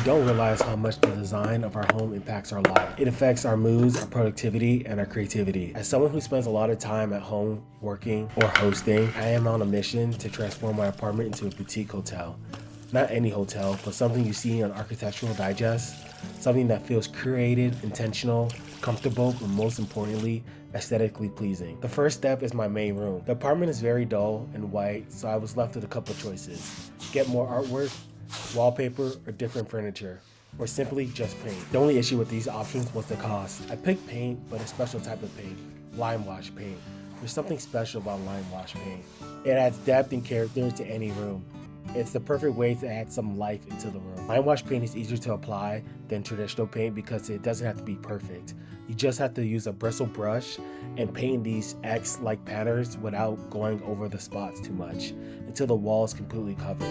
We don't realize how much the design of our home impacts our life. It affects our moods, our productivity, and our creativity. As someone who spends a lot of time at home working or hosting, I am on a mission to transform my apartment into a boutique hotel. Not any hotel, but something you see on Architectural Digest, something that feels curated, intentional, comfortable, but most importantly, aesthetically pleasing. The first step is my main room. The apartment is very dull and white, so I was left with a couple choices. Get more artwork, wallpaper, or different furniture, or simply just paint. The only issue with these options was the cost. I picked paint, but a special type of paint, lime wash paint. There's something special about lime wash paint. It adds depth and character to any room. It's the perfect way to add some life into the room. Lime wash paint is easier to apply than traditional paint because it doesn't have to be perfect. You just have to use a bristle brush and paint these X-like patterns without going over the spots too much until the wall is completely covered.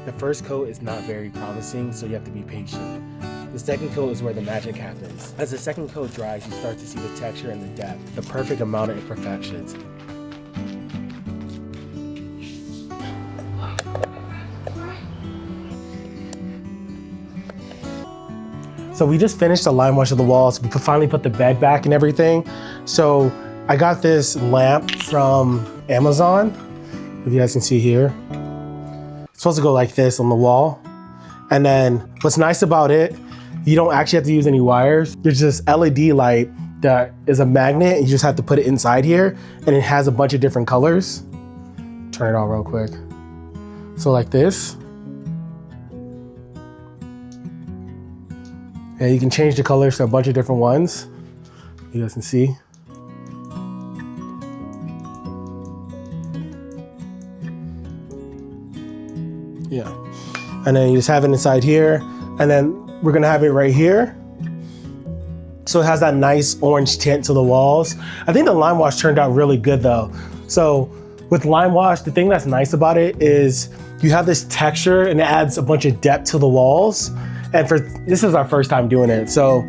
The first coat is not very promising, so you have to be patient. The second coat is where the magic happens. As the second coat dries, you start to see the texture and the depth, the perfect amount of imperfections. So we just finished the lime wash of the walls. We finally put the bed back and everything. So I got this lamp from Amazon, if you guys can see here. It's supposed to go like this on the wall. And then what's nice about it, you don't actually have to use any wires. There's this LED light that is a magnet, and you just have to put it inside here, and it has a bunch of different colors. Turn it on real quick. So like this. Yeah, you can change the colors to a bunch of different ones. You guys can see. Yeah, and then you just have it inside here, and then we're gonna have it right here. So it has that nice orange tint to the walls. I think the lime wash turned out really good though. So with lime wash, the thing that's nice about it is you have this texture and it adds a bunch of depth to the walls. And this is our first time doing it, so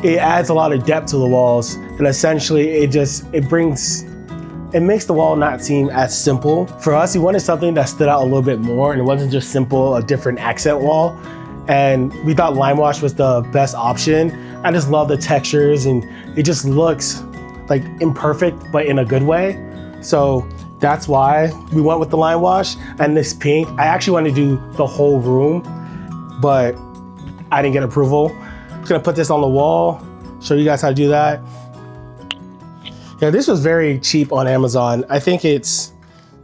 it adds a lot of depth to the walls, and essentially it makes the wall not seem as simple. For us, we wanted something that stood out a little bit more, and it wasn't just simple, a different accent wall. And we thought lime wash was the best option. I just love the textures, and it just looks like imperfect, but in a good way. So that's why we went with the lime wash. And this pink, I actually wanted to do the whole room, but I didn't get approval. I'm just gonna put this on the wall, show you guys how to do that. Yeah, this was very cheap on Amazon. I think it's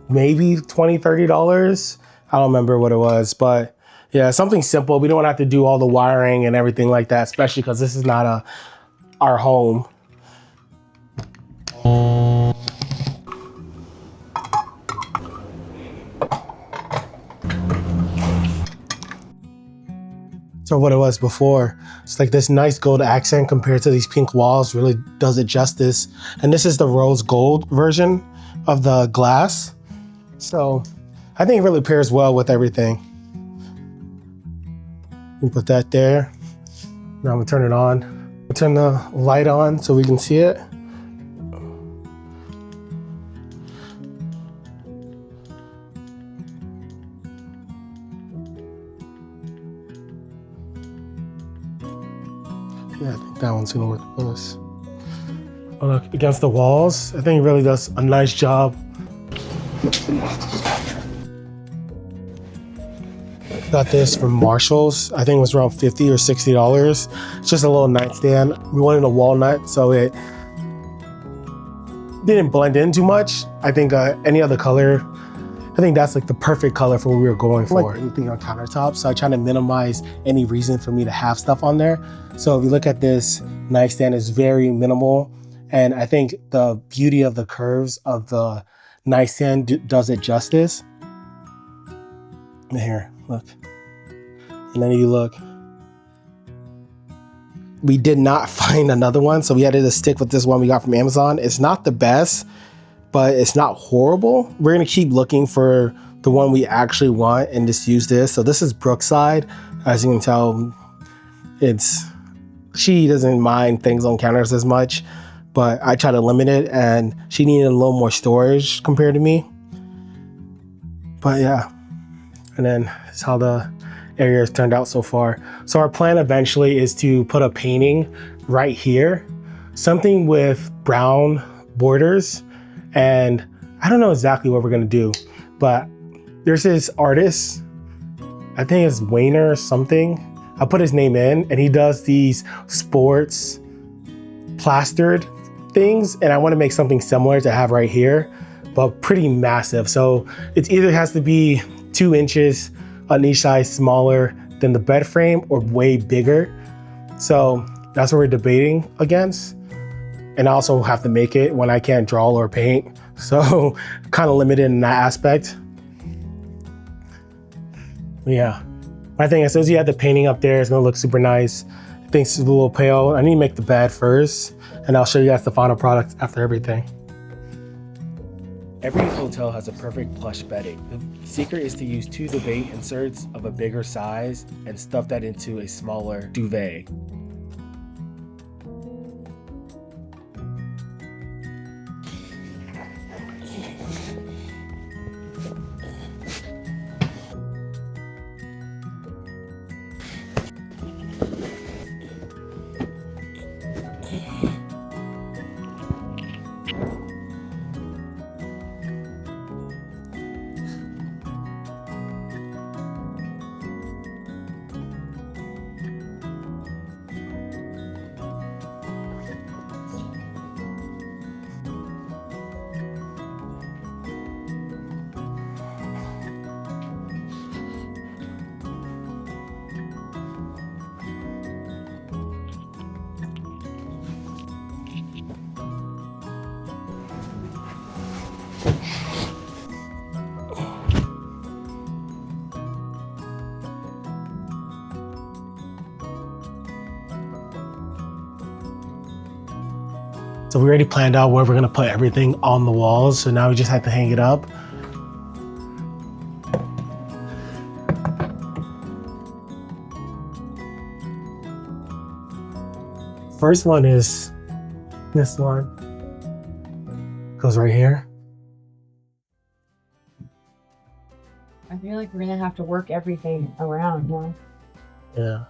maybe $20, $30. I don't remember what it was, but yeah, something simple. We don't have to do all the wiring and everything like that, especially because this is not our home. So what it was before, it's like this nice gold accent compared to these pink walls really does it justice. And this is the rose gold version of the glass. So I think it really pairs well with everything. We put that there. Now I'm gonna turn it on. I'll turn the light on so we can see it. Yeah, I think that one's gonna work with us. Oh, look, against the walls, I think it really does a nice job. Got this from Marshall's. I think it was around $50 or $60. It's just a little nightstand. We wanted a walnut, so it didn't blend in too much. I think any other color, I think that's like the perfect color for what we were going for. Like anything on countertops, so I try to minimize any reason for me to have stuff on there. So if you look at this nightstand, it's very minimal. And I think the beauty of the curves of the nightstand does it justice. Here, look. And then you look. We did not find another one, so we had to stick with this one we got from Amazon. It's not the best, but it's not horrible. We're gonna keep looking for the one we actually want and just use this. So this is Brookside. As you can tell, she doesn't mind things on counters as much, but I try to limit it, and she needed a little more storage compared to me. But yeah, and then it's how the area has turned out so far. So our plan eventually is to put a painting right here, something with brown borders. And I don't know exactly what we're gonna do, but there's this artist, I think it's Wayner or something. I'll put his name in, and he does these sports plastered things, and I want to make something similar to have right here, but pretty massive. So it either has to be 2 inches on each side smaller than the bed frame or way bigger. So that's what we're debating against. And I also have to make it when I can't draw or paint. So kind of limited in that aspect. Yeah, my thing is, as you have the painting up there, it's gonna look super nice. I think it's a little pale. I need to make the bed first, and I'll show you guys the final product after everything. Every hotel has a perfect plush bedding. The secret is to use 2 duvet inserts of a bigger size and stuff that into a smaller duvet. So we already planned out where we're gonna put everything on the walls. So now we just have to hang it up. First one is this one. Goes right here. I feel like we're gonna have to work everything around now. Yeah.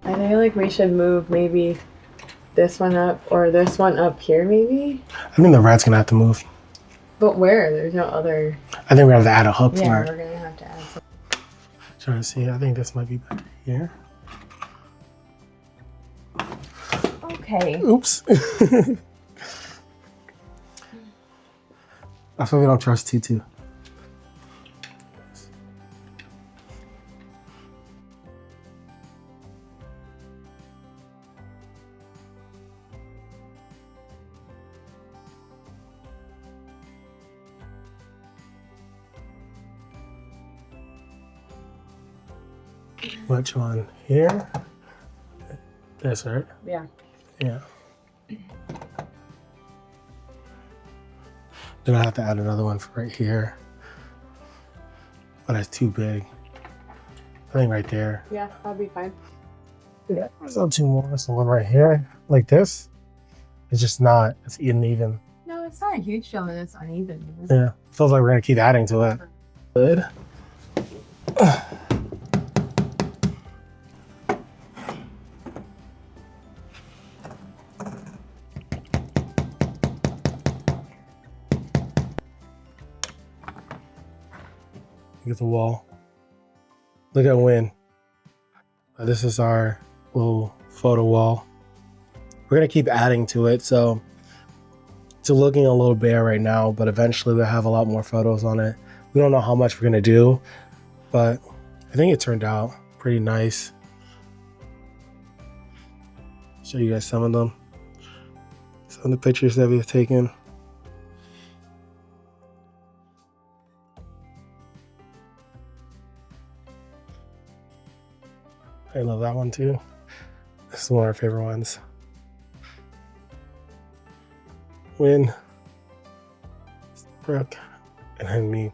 I feel like we should move maybe this one up or this one up here maybe. I think the rat's gonna have to move. But where? There's no other. I think we're gonna have to add a hook Yeah, for we're it. gonna have to add some. Trying to see, I think this might be better here. Okay. Oops. That's why we don't trust Tutu. Which one? Here? This, right? Yeah. Yeah. Then I have to add another one for right here. But it's too big. I think right there. Yeah, that'd be fine. Yeah, there's no 2 more. There's one right here, like this. It's just not, it's uneven. No, it's not a huge deal. It's uneven. Yeah, feels like we're gonna keep adding to it. Good. Look at the wall. Look at Win. This is our little photo wall. We're gonna keep adding to it, so it's looking a little bare right now, but eventually we'll have a lot more photos on it. We don't know how much we're gonna do, but I think it turned out pretty nice. Show you guys some of them. Some of the pictures that we've taken. I love that one too. This is one of our favorite ones. when Brooke and then me